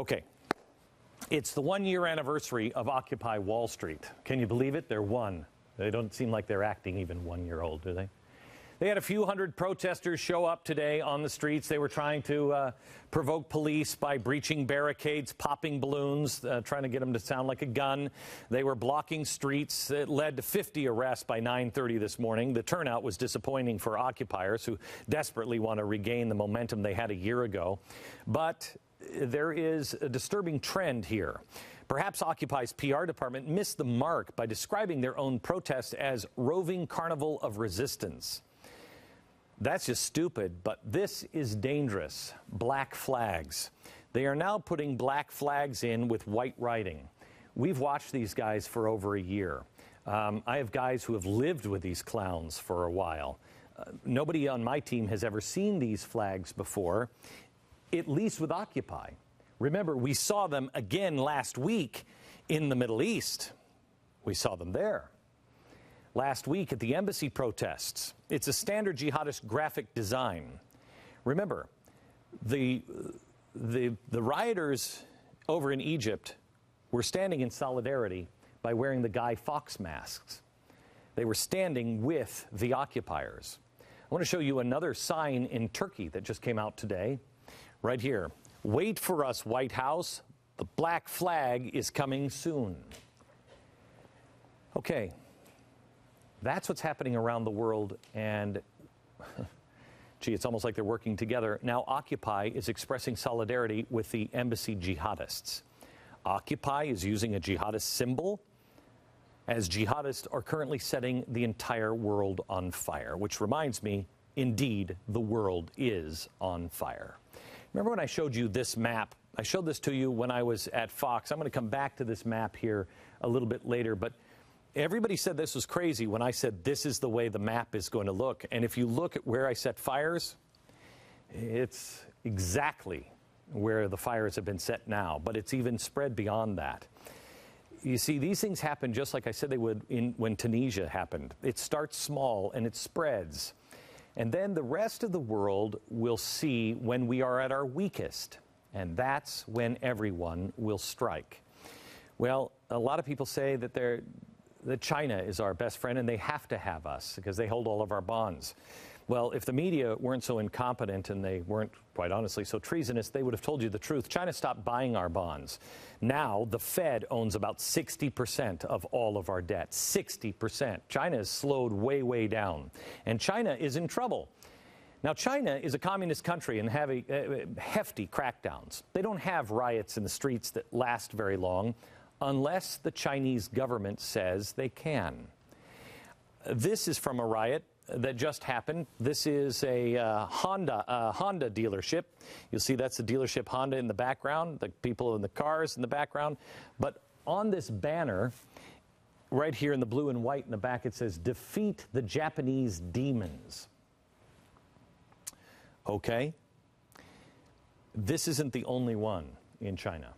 Okay. It's the 1-year anniversary of Occupy Wall Street. Can you believe it? They're one. They don't seem like they're acting even 1 year old, do they? They had a few hundred protesters show up today on the streets. They were trying to provoke police by breaching barricades, popping balloons, trying to get them to sound like a gun. They were blocking streets. It led to 50 arrests by 9:30 this morning. The turnout was disappointing for occupiers who desperately want to regain the momentum they had a year ago. But there is a disturbing trend here. Perhaps Occupy's PR department missed the mark by describing their own protest as roving carnival of resistance. That's just stupid, but this is dangerous. Black flags. They are now putting black flags in with white writing. We've watched these guys for over a year. I have guys who have lived with these clowns for a while. Nobody on my team has ever seen these flags before, at least with Occupy. Remember, we saw them again last week in the Middle East. We saw them there. Last week at the embassy protests. It's a standard jihadist graphic design. Remember, the rioters over in Egypt were standing in solidarity by wearing the Guy Fawkes masks. They were standing with the occupiers. I want to show you another sign in Turkey that just came out today. Right here. Wait for us, White House. The black flag is coming soon. Okay. That's what's happening around the world, and gee, it's almost like they're working together. Now Occupy is expressing solidarity with the embassy jihadists. Occupy is using a jihadist symbol, as jihadists are currently setting the entire world on fire, which reminds me, indeed, the world is on fire. Remember when I showed you this map? I showed this to you when I was at Fox. I'm going to come back to this map here a little bit later, but everybody said this was crazy when I said this is the way the map is going to look. And if you look at where I set fires, it's exactly where the fires have been set now, but it's even spread beyond that. You see, these things happen just like I said they would when Tunisia happened. It starts small and it spreads. And then the rest of the world will see when we are at our weakest. And that's when everyone will strike. Well, a lot of people say that China is our best friend and they have to have us because they hold all of our bonds. Well, if the media weren't so incompetent and they weren't, quite honestly, so treasonous, they would have told you the truth. China stopped buying our bonds. Now, the Fed owns about 60% of all of our debt. 60%. China has slowed way, way down. And China is in trouble. Now, China is a communist country and have hefty crackdowns. They don't have riots in the streets that last very long unless the Chinese government says they can. This is from a riot that just happened. This is a Honda dealership. You'll see that's the dealership Honda in the background, the people in the cars in the background. But on this banner, right here in the blue and white in the back, it says, "Defeat the Japanese demons." Okay? This isn't the only one in China.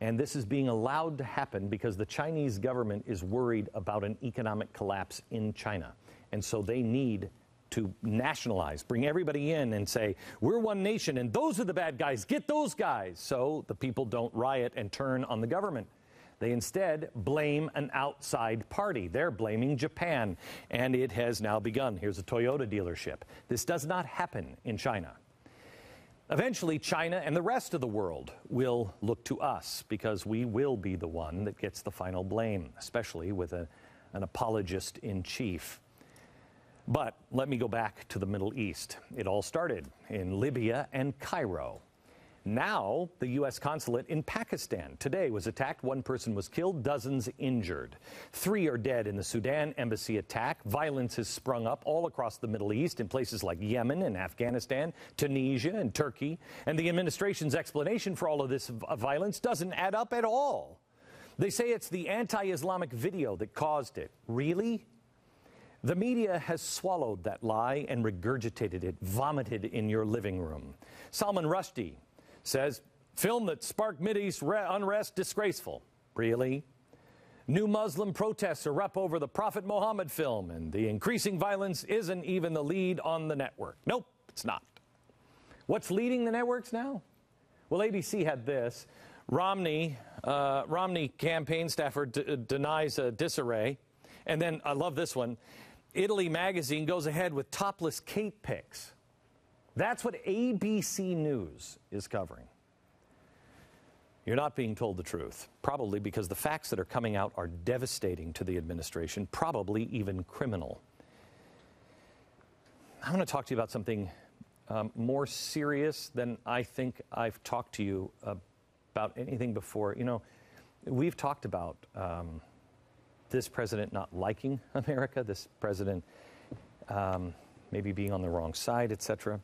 And this is being allowed to happen because the Chinese government is worried about an economic collapse in China. And so they need to nationalize, bring everybody in and say, we're one nation and those are the bad guys, get those guys. So the people don't riot and turn on the government. They instead blame an outside party. They're blaming Japan, and it has now begun. Here's a Toyota dealership. This does not happen in China. Eventually, China and the rest of the world will look to us because we will be the one that gets the final blame, especially with an apologist in chief. But let me go back to the Middle East. It all started in Libya and Cairo. Now, the U.S. consulate in Pakistan today was attacked. One person was killed, dozens injured. 3 are dead in the Sudan embassy attack. Violence has sprung up all across the Middle East in places like Yemen and Afghanistan, Tunisia and Turkey. And the administration's explanation for all of this violence doesn't add up at all. They say it's the anti-Islamic video that caused it. Really? The media has swallowed that lie and regurgitated it, vomited in your living room. Salman Rushdie says, film that sparked Mideast unrest disgraceful. Really? New Muslim protests erupt over the Prophet Muhammad film, and the increasing violence isn't even the lead on the network. Nope, it's not. What's leading the networks now? Well, ABC had this. Romney campaign staffer denies a disarray. And then, I love this one, Italy magazine goes ahead with topless Kate pics. That's what ABC News is covering. You're not being told the truth, probably because the facts that are coming out are devastating to the administration, probably even criminal. I want to talk to you about something more serious than I think I've talked to you about anything before. You know, we've talked about this president not liking America, this president maybe being on the wrong side, etc.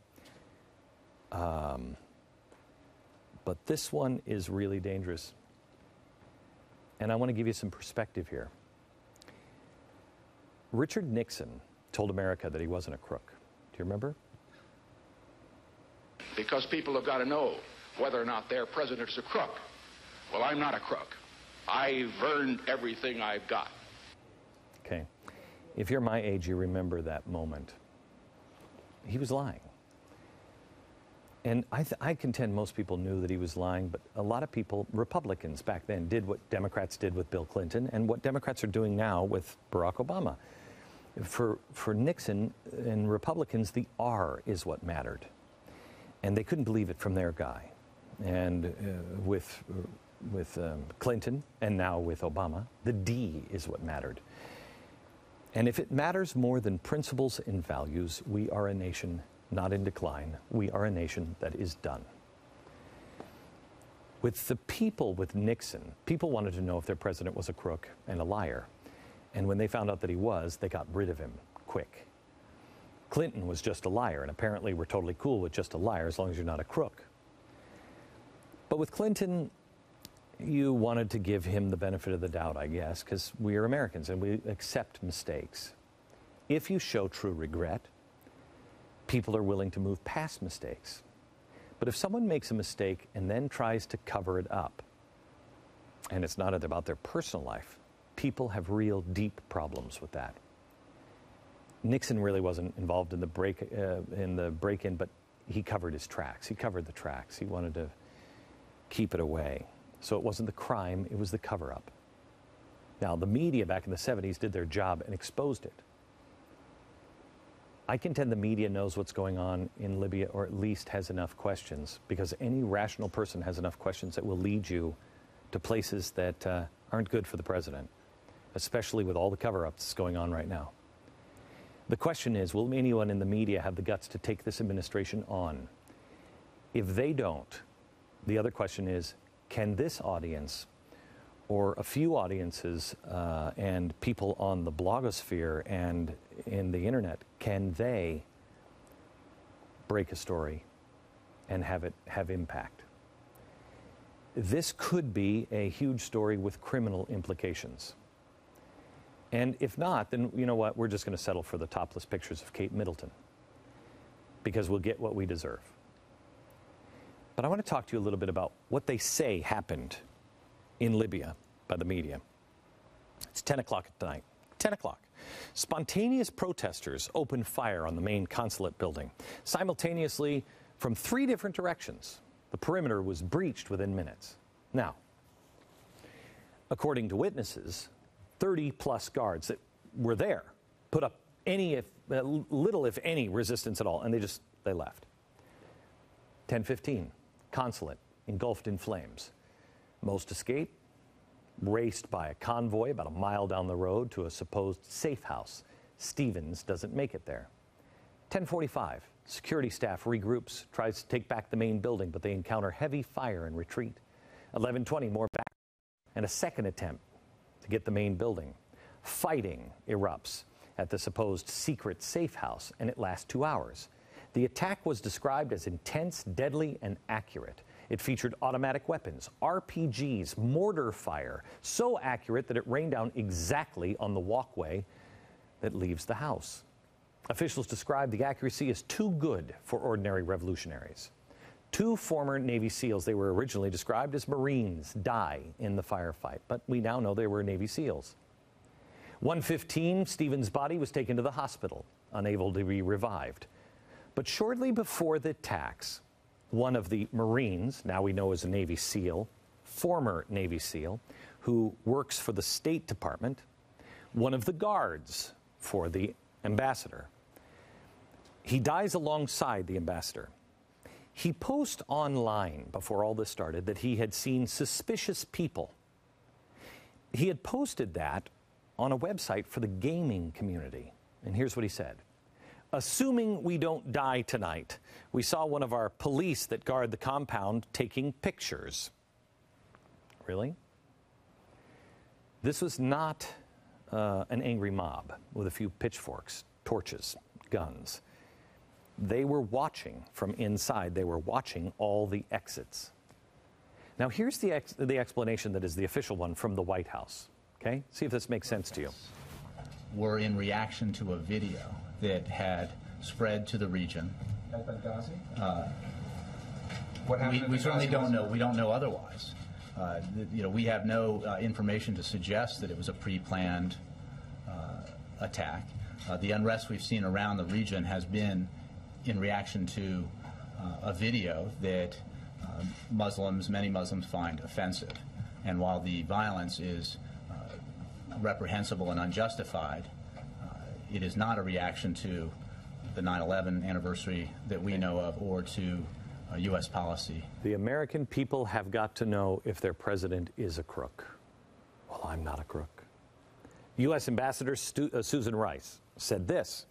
But this one is really dangerous. And I want to give you some perspective here. Richard Nixon told America that he wasn't a crook. Do you remember? Because people have got to know whether or not their president is a crook. Well, I'm not a crook. I've earned everything I've got. Okay. If you're my age, you remember that moment. He was lying. And I contend most people knew that he was lying, but a lot of people, Republicans back then, did what Democrats did with Bill Clinton and what Democrats are doing now with Barack Obama. For Nixon and Republicans, the R is what mattered. And they couldn't believe it from their guy. And with Clinton and now with Obama, the D is what mattered. And if it matters more than principles and values, we are a nation not in decline. We are a nation that is done. With the people with Nixon, people wanted to know if their president was a crook and a liar. And when they found out that he was, they got rid of him quick. Clinton was just a liar, and apparently we're totally cool with just a liar as long as you're not a crook. But with Clinton, you wanted to give him the benefit of the doubt, I guess, because we are Americans and we accept mistakes. If you show true regret, people are willing to move past mistakes. But if someone makes a mistake and then tries to cover it up, and it's not about their personal life, people have real deep problems with that. Nixon really wasn't involved in the break-in, but he covered his tracks. He covered the tracks. He wanted to keep it away. So it wasn't the crime, it was the cover-up. Now, the media back in the 70s did their job and exposed it. I contend the media knows what's going on in Libya, or at least has enough questions, because any rational person has enough questions that will lead you to places that aren't good for the president, especially with all the cover-ups going on right now. The question is, will anyone in the media have the guts to take this administration on? If they don't, the other question is, can this audience, or a few audiences and people on the blogosphere and in the internet, can they break a story and have it have impact? This could be a huge story with criminal implications. And if not, then you know what? We're just going to settle for the topless pictures of Kate Middleton, because we'll get what we deserve. But I want to talk to you a little bit about what they say happened in Libya by the media. It's 10 o'clock at night. 10 o'clock. Spontaneous protesters opened fire on the main consulate building, simultaneously from 3 different directions. The perimeter was breached within minutes. Now, according to witnesses, 30-plus guards that were there put up little, if any, resistance at all, and they left. 10:15, consulate engulfed in flames. Most escaped, raced by a convoy about a mile down the road to a supposed safe house. Stevens doesn't make it there. 10:45, security staff regroups, tries to take back the main building, but they encounter heavy fire and retreat. 11:20, more back, and a second attempt to get the main building. Fighting erupts at the supposed secret safe house, and it lasts 2 hours. The attack was described as intense, deadly, and accurate. It featured automatic weapons, RPGs, mortar fire, so accurate that it rained down exactly on the walkway that leaves the house. Officials described the accuracy as too good for ordinary revolutionaries. 2 former Navy SEALs, they were originally described as Marines, die in the firefight, but we now know they were Navy SEALs. 1:15, Stevens' body was taken to the hospital, unable to be revived. But shortly before the attacks, one of the Marines, now we know as a Navy SEAL, former Navy SEAL, who works for the State Department, one of the guards for the ambassador. He dies alongside the ambassador. He posted online before all this started that he had seen suspicious people. He had posted that on a website for the gaming community. And here's what he said. Assuming we don't die tonight, we saw one of our police that guard the compound taking pictures. Really? This was not an angry mob with a few pitchforks, torches, guns. They were watching from inside. They were watching all the exits. Now, here's the explanation that is the official one from the White House. Okay? See if this makes sense to you. Were in reaction to a video that had spread to the region. At Benghazi? What happened? We certainly don't know. We don't know otherwise. We have no information to suggest that it was a pre-planned attack. The unrest we've seen around the region has been in reaction to a video that many Muslims find offensive. And while the violence is reprehensible and unjustified, it is not a reaction to the 9/11 anniversary that we know of or to U.S. policy. The American people have got to know if their president is a crook. Well, I'm not a crook. U.S. Ambassador Susan Rice said this.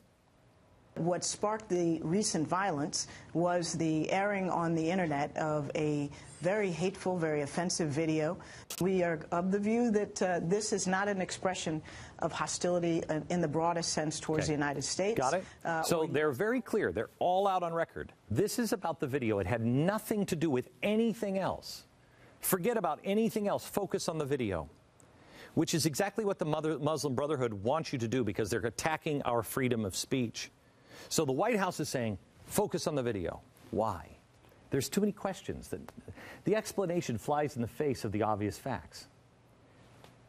What sparked the recent violence was the airing on the internet of a very hateful, very offensive video. We are of the view that this is not an expression of hostility in the broadest sense towards the United States. Got it? So they're very clear. They're all out on record. This is about the video. It had nothing to do with anything else. Forget about anything else. Focus on the video, which is exactly what the Muslim Brotherhood wants you to do because they're attacking our freedom of speech. So the White House is saying, focus on the video. Why? There's too many questions. The explanation flies in the face of the obvious facts.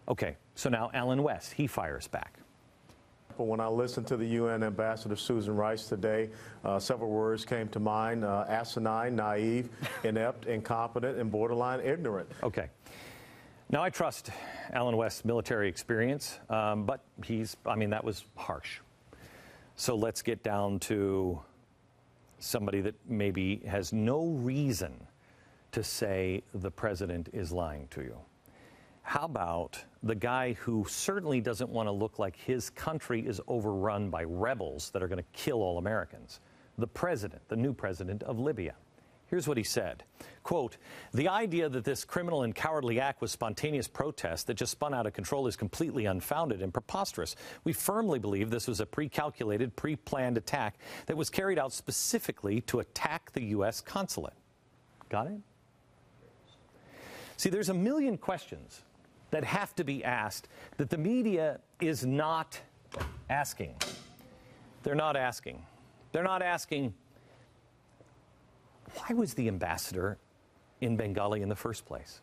Okay, so now Alan West, he fires back. When I listened to the UN Ambassador Susan Rice today, several words came to mind: asinine, naive, inept, incompetent, and borderline ignorant. Okay. Now, I trust Alan West's military experience, but that was harsh. So let's get down to somebody that maybe has no reason to say the president is lying to you. How about the guy who certainly doesn't want to look like his country is overrun by rebels that are going to kill all Americans? The president, the new president of Libya. Here's what he said, quote, "The idea that this criminal and cowardly act was spontaneous protest that just spun out of control is completely unfounded and preposterous. We firmly believe this was a pre-calculated, pre-planned attack that was carried out specifically to attack the U.S. consulate." Got it? See, there's a million questions that have to be asked that the media is not asking. They're not asking. They're not asking, why was the ambassador in Bengali in the first place?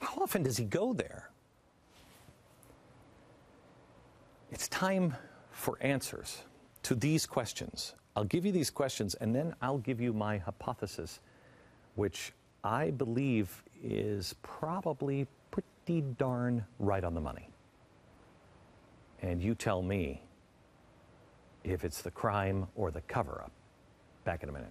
How often does he go there? It's time for answers to these questions. I'll give you these questions, and then I'll give you my hypothesis, which I believe is probably pretty darn right on the money. And you tell me if it's the crime or the cover-up. Back in a minute.